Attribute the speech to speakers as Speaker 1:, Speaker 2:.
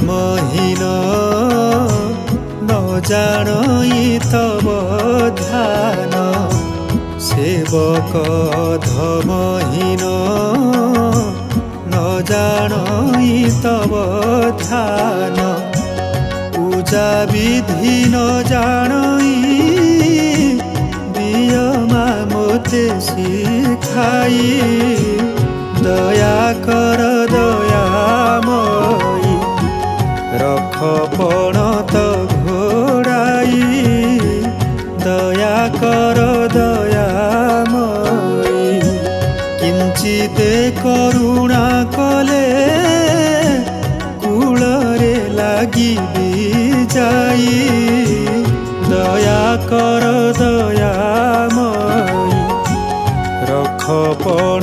Speaker 1: महीन न जानई तब ध्यान सेवक धमहीन न जानई तब ध्यान पूजा विधि न जानई दियमा मोते शिखाई दया कर दयामयी रख पणत घोड़ाई दया कर दयामयी किंचिते करुणा कले कूलरे लगी जाई दया कर दयामयी रख पण